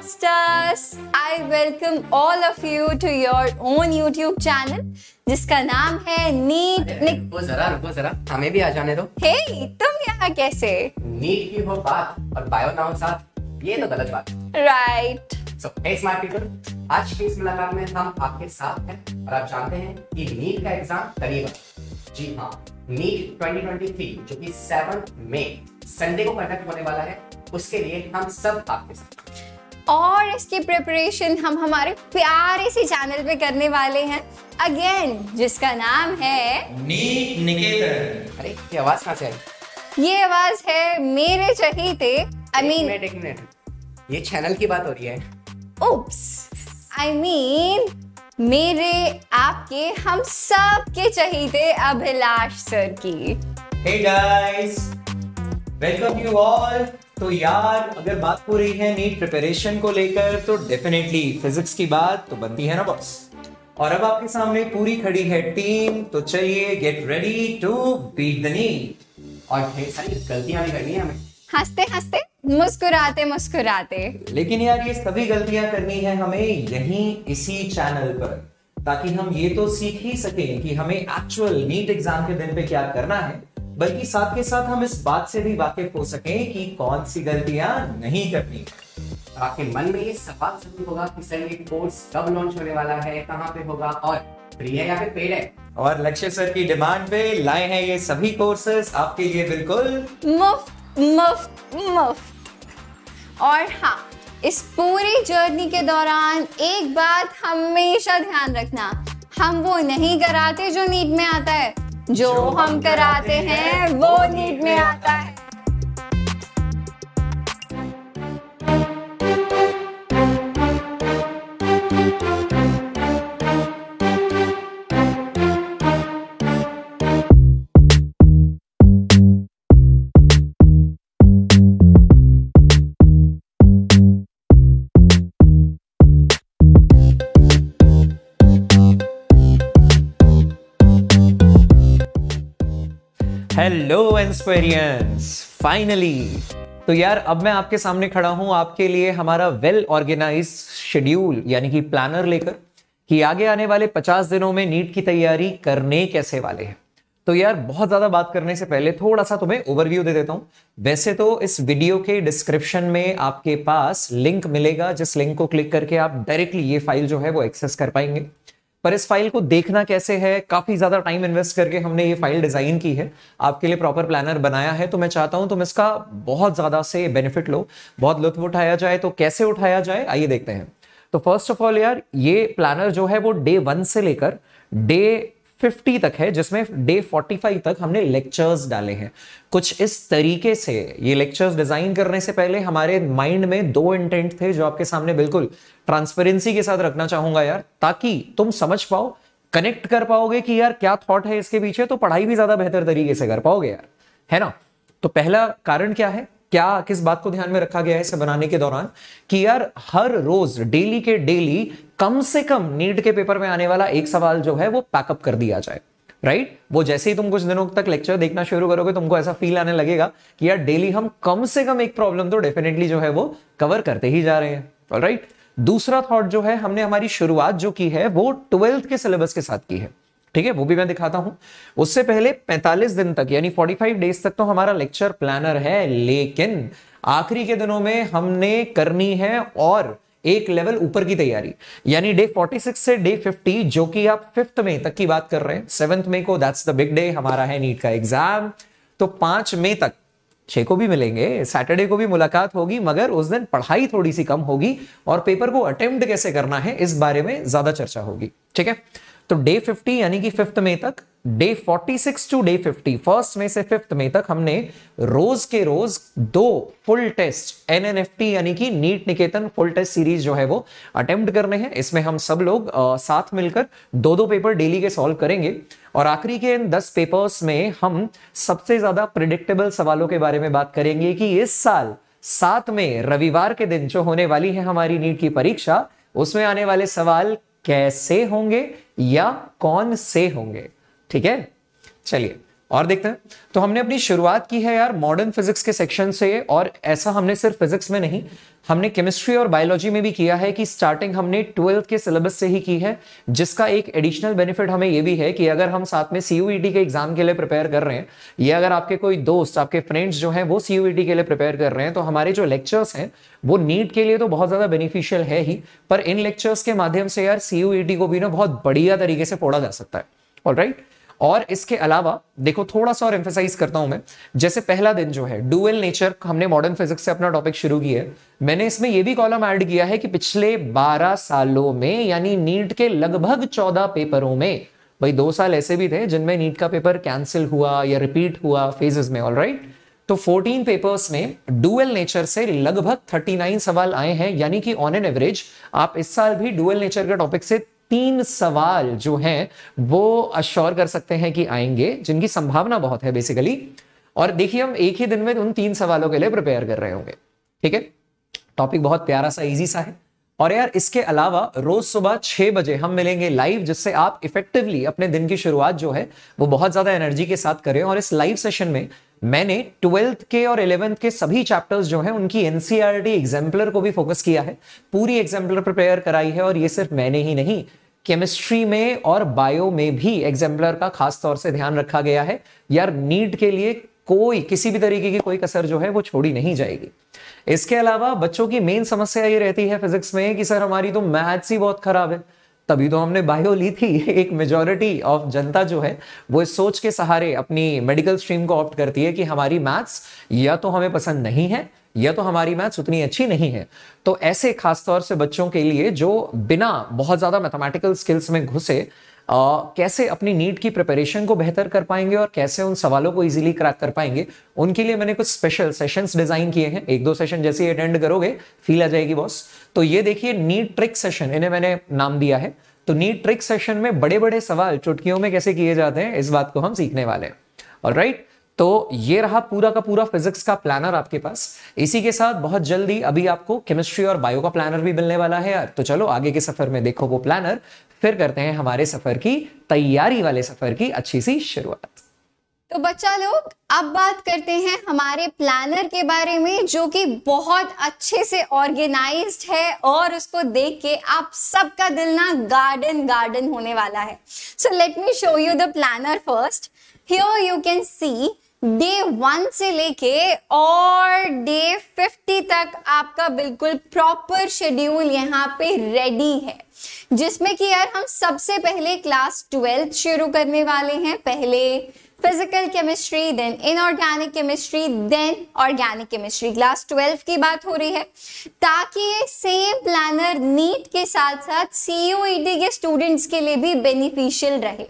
youngsters, I welcome all of you to your own YouTube channel जिसका नाम है NEET रुको जरा हमें भी आ जाने दो। हे तुम यहाँ कैसे? नीट की हो बात और बायो ना हो साथ, ये तो गलत बात। राइट। सो हे स्मार्ट पीपल, आज की इस मुलाकात में हम आपके साथ हैं और आप जानते हैं कि नीट का एग्जाम करीब है। जी हाँ, नीट 2023 जो कि 7 मई संडे को कंडक्ट होने वाला है, उसके लिए हम सब आपके साथ और इसकी प्रिपरेशन हम हमारे प्यारे से चैनल पे करने वाले हैं अगेन, जिसका नाम है नीट निकेतन। अरे ये आवाज कहाँ से आई? ये आवाज है मेरे चहीते एक मिनट, ये चैनल की बात हो रही है। उप्स, मेरे आपके हम सब के चहीते अभिलाष सर की। Hey guys, welcome you all. तो यार, अगर बात हो रही है नीट प्रिपरेशन को लेकर तो डेफिनेटली फिजिक्स की बात तो बनती है ना बॉस। और अब आपके सामने पूरी खड़ी है टीम, तो चलिए get ready to beat the NEET. और ढेर सारी गलतियां भी करनी है हमें, हंसते हंसते मुस्कुराते मुस्कुराते। लेकिन यार, ये सभी गलतियां करनी है हमें यहीं इसी चैनल पर, ताकि हम ये तो सीख ही सकें कि हमें एक्चुअल नीट एग्जाम के दिन पे क्या करना है, बल्कि साथ के साथ हम इस बात से भी वाकिफ हो सकें कि कौन सी गलतियां नहीं करनी है। आपके मन में ये सवाल जरूर होगा कि सर ये कोर्स कब लॉन्च होने वाला है, कहाँ पे होगा और फ्री है या फिर पेड है? और लक्ष्य सर की डिमांड पे लाए हैं ये सभी कोर्सेस आपके लिए बिल्कुल मुफ्त मुफ्त मुफ्त। और हाँ, इस पूरी जर्नी के दौरान एक बात हमेशा ध्यान रखना, हम वो नहीं कराते जो नीट में आता है, जो हम कराते हैं वो नीट में आता है। हेलो एंस्क्वेरियंस, फाइनली। तो यार, अब मैं आपके सामने खड़ा हूं आपके लिए हमारा वेल ऑर्गेनाइज्ड शेड्यूल यानी कि प्लानर लेकर, कि आगे आने वाले 50 दिनों में नीट की तैयारी करने कैसे वाले हैं। तो यार, बहुत ज्यादा बात करने से पहले थोड़ा सा तुम्हें ओवरव्यू दे देता हूं। वैसे तो इस वीडियो के डिस्क्रिप्शन में आपके पास लिंक मिलेगा, जिस लिंक को क्लिक करके आप डायरेक्टली ये फाइल जो है वो एक्सेस कर पाएंगे। पर इस फाइल को देखना कैसे है, काफी ज्यादा टाइम इन्वेस्ट करके हमने ये फाइल डिजाइन की है, आपके लिए प्रॉपर प्लानर बनाया है। तो मैं चाहता हूं तुम इसका बहुत ज्यादा से बेनिफिट लो, बहुत लुत्फ उठाया जाए। तो कैसे उठाया जाए, आइए देखते हैं। तो फर्स्ट ऑफ ऑल यार, ये प्लानर जो है वो डे 1 से लेकर डे 50 तक है, जिसमें डे 45 तक हमने लेक्चर्स डाले हैं। कुछ इस तरीके से ये लेक्चर्स डिजाइन करने से पहले हमारे माइंड में 2 इंटेंट थे, जो आपके सामने बिल्कुल ट्रांसपेरेंसी के साथ रखना चाहूंगा यार, ताकि तुम समझ पाओ, कनेक्ट कर पाओगे कि यार क्या थॉट है इसके पीछे, तो पढ़ाई भी ज्यादा बेहतर तरीके से कर पाओगे यार, है ना। तो पहला कारण क्या है, क्या किस बात को ध्यान में रखा गया है इसे बनाने के दौरान, कि यार हर रोज डेली के डेली कम से कम नीट के पेपर में आने वाला एक सवाल जो है वो पैकअप कर दिया जाए। राइट, वो जैसे ही तुम कुछ दिनों तक लेक्चर देखना शुरू करोगे, तुमको ऐसा फील आने लगेगा कि यार डेली हम कम से कम एक प्रॉब्लम तो डेफिनेटली जो है वो कवर करते ही जा रहे हैं। ऑलराइट, दूसरा थॉट जो है, हमने हमारी शुरुआत जो की है वो 12th के सिलेबस के साथ की है। ठीक है, वो भी मैं दिखाता हूं। उससे पहले 45 दिन तक यानी 45 डेज तक तो हमारा लेक्चर प्लानर है, लेकिन आखिरी के दिनों में हमने करनी है और एक लेवल ऊपर की तैयारी, यानी डे 46 से डे 50, जो कि आप 5th मई तक की बात कर रहे हैं। 7th मई को दैट्स द बिग डे, हमारा है नीट का एग्जाम। तो 5 मई तक 6 को भी मिलेंगे, सैटरडे को भी मुलाकात होगी, मगर उस दिन पढ़ाई थोड़ी सी कम होगी और पेपर को अटेम्प्ट कैसे करना है इस बारे में ज्यादा चर्चा होगी। ठीक है, तो डे 50 यानी कि 5th मई तक, डे 46 टू डे 50, 1 मई से 5th मई तक हमने रोज के रोज 2 फुल टेस्ट NNFT यानी कि नीट निकेतन फुल टेस्ट सीरीज जो है वो अटेम्प्ट करने हैं। इसमें हम सब लोग साथ मिलकर 2-2 पेपर डेली के सॉल्व करेंगे और आखिरी के इन 10 पेपर्स में हम सबसे ज्यादा प्रिडिक्टेबल सवालों के बारे में बात करेंगे कि इस साल 7 मई रविवार के दिन जो होने वाली है हमारी नीट की परीक्षा, उसमें आने वाले सवाल कैसे होंगे या कौन से होंगे। ठीक है, चलिए। और देखते हैं। तो हमने अपनी शुरुआत की है यार मॉडर्न फिजिक्स के सेक्शन से, और ऐसा हमने सिर्फ फिजिक्स में नहीं, हमने केमिस्ट्री और बायोलॉजी में भी किया है कि स्टार्टिंग हमने 12th के सिलेबस से ही की है, जिसका एक एडिशनल बेनिफिट हमें ये भी है कि अगर हम साथ में CUET के एग्जाम के लिए प्रिपेयर कर रहे हैं, या अगर आपके कोई दोस्त, आपके फ्रेंड्स जो हैं वो CUET के लिए प्रिपेयर कर रहे हैं, तो हमारे जो लेक्चर्स हैं वो नीट के लिए तो बहुत ज्यादा बेनिफिशियल है ही, पर इन लेक्चर्स के माध्यम से यार CUET को भी ना बहुत बढ़िया तरीके से पढ़ा जा सकता है। ऑलराइट, और इसके अलावा देखो थोड़ा सा और एम्फेसाइज करता हूं मैं, जैसे पहला दिन जो है डुअल नेचर, हमने मॉडर्न फिजिक्स से अपना टॉपिक शुरू किया है। मैंने इसमें यह भी कॉलम ऐड किया है कि पिछले 12 सालों में, यानी नीट के लगभग 14 पेपरों में, भाई 2 साल ऐसे भी थे जिनमें नीट का पेपर कैंसिल हुआ या रिपीट हुआ फेजेस में, ऑलराइट, तो 14 पेपर्स में डुअल नेचर से लगभग 39 सवाल आए हैं, यानी कि ऑन एन एवरेज आप इस साल भी डुअल नेचर के टॉपिक से 3 सवाल जो हैं वो अश्योर कर सकते हैं कि आएंगे, जिनकी संभावना बहुत है बेसिकली। और देखिए हम एक ही दिन में उन 3 सवालों के लिए प्रिपेयर कर रहे होंगे। ठीक है, टॉपिक बहुत प्यारा सा, इजी सा है। और यार इसके अलावा रोज सुबह 6 बजे हम मिलेंगे लाइव, जिससे आप इफेक्टिवली अपने दिन की शुरुआत जो है वो बहुत ज्यादा एनर्जी के साथ करें। और इस लाइव सेशन में मैंने 12th के और 11th के सभी चैप्टर्स जो हैं उनकी NCERT एग्जाम्पलर को भी फोकस किया है, पूरी एग्जाम्पलर प्रिपेयर कराई है। और ये सिर्फ मैंने ही नहीं, केमिस्ट्री में और बायो में भी एग्जाम्पलर का खास तौर से ध्यान रखा गया है। यार नीट के लिए कोई किसी भी तरीके की कोई कसर जो है वो छोड़ी नहीं जाएगी। इसके अलावा बच्चों की मेन समस्या ये रहती है फिजिक्स में कि सर हमारी तो मैथ्स ही बहुत खराब है, तभी तो हमने बायो ली थी। एक मेजॉरिटी ऑफ जनता जो है वो इस सोच के सहारे अपनी मेडिकल स्ट्रीम को ऑप्ट करती है कि हमारी मैथ्स या तो हमें पसंद नहीं है या तो हमारी मैथ्स उतनी अच्छी नहीं है। तो ऐसे खासतौर से बच्चों के लिए जो बिना बहुत ज्यादा मैथमेटिकल स्किल्स में घुसे कैसे अपनी नीट की प्रिपरेशन को बेहतर कर पाएंगे और कैसे उन सवालों को इजीली क्रैक कर पाएंगे, उनके लिए मैंने कुछ स्पेशल सेशंस डिजाइन किए हैं। 1-2 सेशन जैसे अटेंड करोगे फील आ जाएगी बॉस। तो ये देखिए नीट ट्रिक सेशन, इन्हें मैंने नाम दिया है। तो नीट ट्रिक सेशन में बड़े बड़े सवाल चुटकियों में कैसे किए जाते हैं, इस बात को हम सीखने वाले हैं। ऑलराइट, तो ये रहा पूरा का पूरा फिजिक्स का प्लानर आपके पास। इसी के साथ बहुत जल्दी अभी आपको केमिस्ट्री और बायो का प्लानर भी मिलने वाला है यार। तो चलो आगे के सफर में देखो वो प्लानर, फिर करते हैं हमारे सफर की तैयारी वाले सफर की अच्छी सी शुरुआत। तो बच्चा लोग अब बात करते हैं हमारे प्लानर के बारे में, जो कि बहुत अच्छे से ऑर्गेनाइज्ड है और उसको देख के आप सबका दिल ना गार्डन गार्डन होने वाला है। So let me show you the planner first. Here you can see day 1 से लेके और डे 50 तक आपका बिल्कुल प्रॉपर शेड्यूल यहाँ पे रेडी है, जिसमें कि यार हम सबसे पहले क्लास 12th शुरू करने वाले हैं। पहले physical chemistry, then inorganic chemistry, then organic chemistry. Class 12 की बात हो रही है, ताकि ये सेम प्लानर नीट के साथ साथ CUET के स्टूडेंट्स के लिए भी बेनिफिशियल रहे।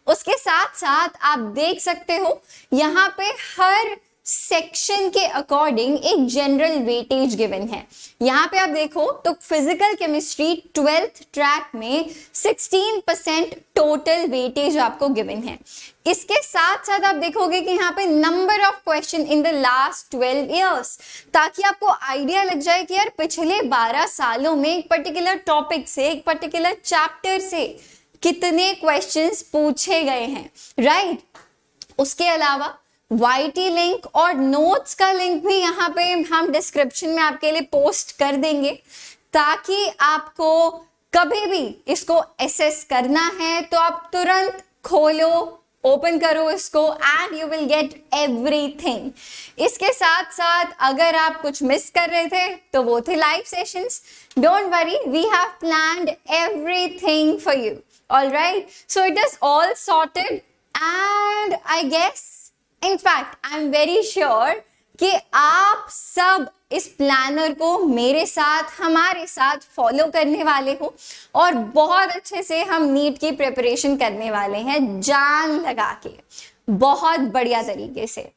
उसके साथ साथ आप देख सकते हो यहाँ पे हर सेक्शन के अकॉर्डिंग एक जनरल वेटेज गिवन है। यहाँ पे आप देखो तो फिजिकल केमिस्ट्री 12th ट्रैक में 16% टोटल वेटेज आपको गिवन है। इसके साथ साथ आप देखोगे कि यहाँ पे number of question in the last 12 years, ताकि आपको आइडिया लग जाए कि यार पिछले 12 सालों में एक पर्टिकुलर टॉपिक से, एक पर्टिकुलर चैप्टर से कितने क्वेश्चंस पूछे गए हैं, राइट। उसके अलावा YT लिंक और नोट्स का लिंक भी यहाँ पे हम डिस्क्रिप्शन में आपके लिए पोस्ट कर देंगे, ताकि आपको कभी भी इसको एसेस करना है तो आप तुरंत खोलो, ओपन करो इसको and you will get everything. इसके साथ साथ अगर आप कुछ मिस कर रहे थे तो वो थे live sessions. Don't worry, we have planned everything for you. Alright, so it is all sorted and I guess, in fact, I'm very sure कि आप सब इस प्लानर को मेरे साथ, हमारे साथ फॉलो करने वाले हो और बहुत अच्छे से हम नीट की प्रिपरेशन करने वाले हैं, जान लगा के, बहुत बढ़िया तरीके से।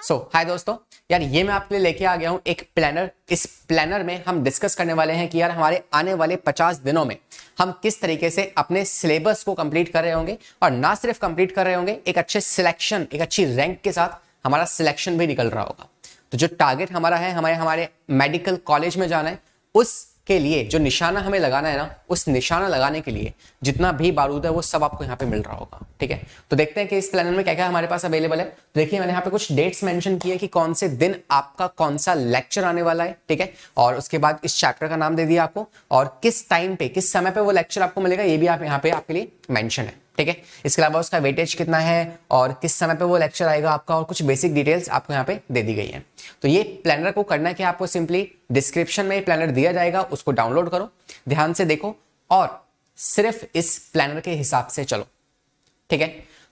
हाय दोस्तों, यार ये मैं आपके लिए लेके आ गया हूँ एक प्लानर। इस प्लानर में हम डिस्कस करने वाले हैं कि यार हमारे आने वाले 50 दिनों में हम किस तरीके से अपने सिलेबस को कंप्लीट कर रहे होंगे, और ना सिर्फ कंप्लीट कर रहे होंगे, एक अच्छे सिलेक्शन, एक अच्छी रैंक के साथ हमारा सिलेक्शन भी निकल रहा होगा। तो जो टारगेट हमारा है, हमारे मेडिकल कॉलेज में जाना है, उस के लिए जो निशाना हमें लगाना है ना, उस निशाना लगाने के लिए जितना भी बारूद है वो सब आपको यहाँ पे मिल रहा होगा। ठीक है, तो देखते हैं कि इस प्लानर में क्या क्या हमारे पास अवेलेबल है। तो देखिए मैंने यहाँ पे कुछ डेट्स मेंशन किए कि कौन से दिन आपका कौन सा लेक्चर आने वाला है। ठीक है, और उसके बाद इस चैप्टर का नाम दे दिया आपको, और किस टाइम पे, किस समय पे वो लेक्चर आपको मिलेगा ये भी आप यहाँ पे आपके लिए मेंशन है। ठीक है, इसके अलावा उसका वेटेज कितना है और किस समय पे वो लेक्चर आएगा आपका, और कुछ बेसिक डिटेल्स आपको यहाँ पे दे दी गई है। तो ये प्लानर को करना है कि आपको सिंपली डिस्क्रिप्शन में प्लानर दिया जाएगा, उसको डाउनलोड करो, ध्यान से देखो और सिर्फ इस प्लानर के हिसाब से चलो। ठीक है,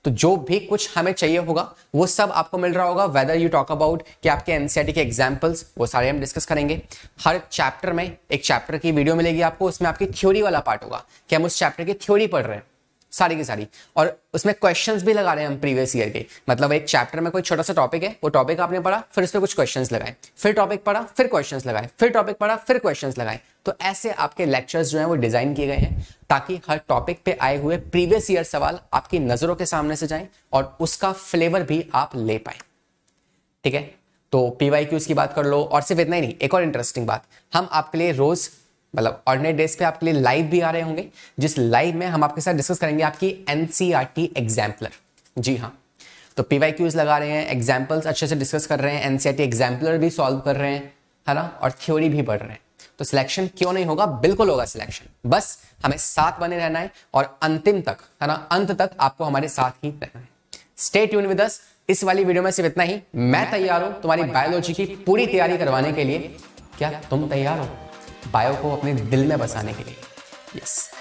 तो जो भी कुछ हमें चाहिए होगा वो सब आपको मिल रहा होगा। वेदर यू टॉक अबाउट कि आपके एनसीईआरटी के एग्जांपल्स, वो सारे हम डिस्कस करेंगे। हर चैप्टर में एक चैप्टर की वीडियो मिलेगी आपको, उसमें आपकी थ्योरी वाला पार्ट होगा कि हम उस चैप्टर की थ्योरी पढ़ रहे हैं सारी की सारी, और उसमें क्वेश्चंस भी लगा रहे हैं हम प्रीवियस ईयर के। मतलब एक चैप्टर में कोई छोटा सा टॉपिक है, वो टॉपिक आपने पढ़ा, फिर उस पर कुछ क्वेश्चंस लगाए, फिर टॉपिक पढ़ा, फिर क्वेश्चंस लगाए, फिर टॉपिक पढ़ा, फिर क्वेश्चंस लगाए। तो ऐसे आपके लेक्चर्स जो हैं वो डिजाइन किए गए हैं ताकि हर टॉपिक पे आए हुए प्रीवियस ईयर सवाल आपकी नजरों के सामने से जाएं और उसका फ्लेवर भी आप ले पाए। ठीक है, तो पीवाईक्यूज की बात कर लो, और सिर्फ इतना ही नहीं, एक और इंटरेस्टिंग बात, हम आपके लिए रोज मतलब ऑर्डिनेट डेज पे आपके लिए लाइव भी आ रहे होंगे, जिस लाइव में हम आपके साथ डिस्कस करेंगे आपकी एनसीईआरटी एग्जाम्पलर। जी हाँ, तो पीवाईक्यूज लगा रहे हैं, एग्जाम्पल्स अच्छे से डिस्कस कर रहे हैं, एनसीईआरटी एग्जाम्पलर भी सॉल्व कर रहे हैं, है ना, और थ्योरी भी पढ़ रहे हैं। तो सिलेक्शन क्यों नहीं होगा, बिल्कुल होगा सिलेक्शन, बस हमें साथ बने रहना है और अंतिम तक, है ना, अंत तक आपको हमारे साथ ही रहना है। Stay tune with us. इस वाली वीडियो में सिर्फ इतना ही। मैं तैयार हूं तुम्हारी बायोलॉजी की पूरी तैयारी करवाने के लिए। क्या तुम तैयार हो बायो को अपने दिल में बसाने के लिए? यस।